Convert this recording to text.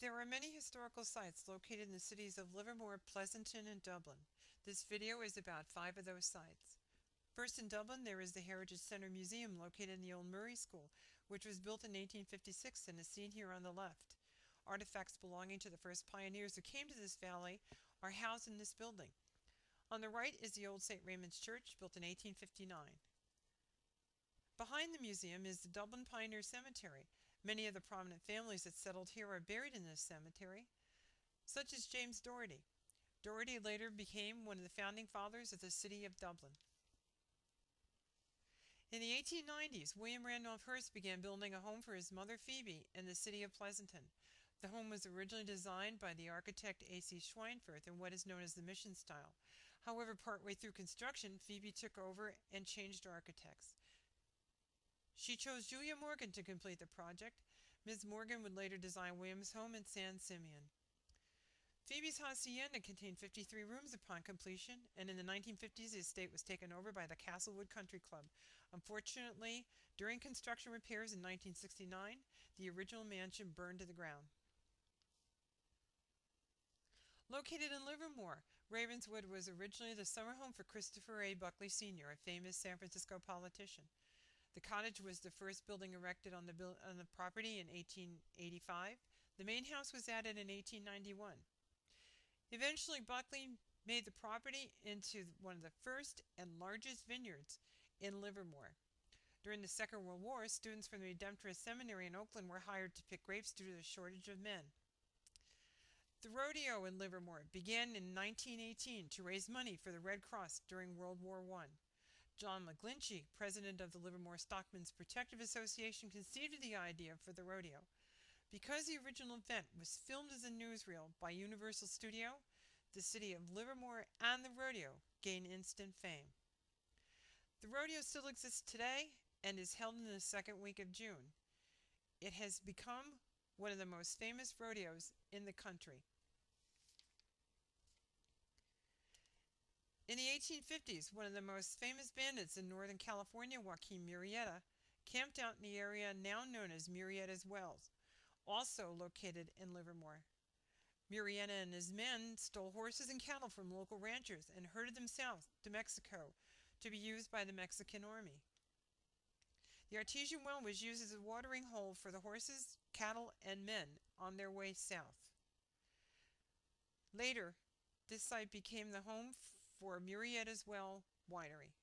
There are many historical sites located in the cities of Livermore, Pleasanton, and Dublin. This video is about 5 of those sites. First, in Dublin, there is the Heritage Centre Museum located in the Old Murray School, which was built in 1856 and is seen here on the left. Artifacts belonging to the first pioneers who came to this valley are housed in this building. On the right is the old St. Raymond's Church, built in 1859. Behind the museum is the Dublin Pioneer Cemetery. Many of the prominent families that settled here are buried in this cemetery, such as James Doherty. Doherty later became one of the founding fathers of the city of Dublin. In the 1890s, William Randolph Hearst began building a home for his mother Phoebe in the city of Pleasanton. The home was originally designed by the architect A.C. Schweinfurth in what is known as the mission style. However, partway through construction, Phoebe took over and changed architects. She chose Julia Morgan to complete the project. Ms. Morgan would later design William's home in San Simeon. Phoebe's hacienda contained 53 rooms upon completion, and in the 1950s the estate was taken over by the Castlewood Country Club. Unfortunately, during construction repairs in 1969, the original mansion burned to the ground. Located in Livermore, Ravenswood was originally the summer home for Christopher A. Buckley Sr., a famous San Francisco politician. The cottage was the first building erected on the property in 1885. The main house was added in 1891. Eventually, Buckley made the property into one of the first and largest vineyards in Livermore. During the Second World War, students from the Redemptorist Seminary in Oakland were hired to pick grapes due to the shortage of men. The rodeo in Livermore began in 1918 to raise money for the Red Cross during World War I. John McGlinchey, president of the Livermore Stockmen's Protective Association, conceived the idea for the rodeo. Because the original event was filmed as a newsreel by Universal Studio, the city of Livermore and the rodeo gained instant fame. The rodeo still exists today and is held in the second week of June. It has become one of the most famous rodeos in the country. In the 1850s, one of the most famous bandits in Northern California, Joaquin Murrieta, camped out in the area now known as Murrieta's Wells, also located in Livermore. Murrieta and his men stole horses and cattle from local ranchers and herded them south to Mexico to be used by the Mexican army. The artesian well was used as a watering hole for the horses, cattle, and men on their way south. Later, this site became the home for Murrieta's Well Winery.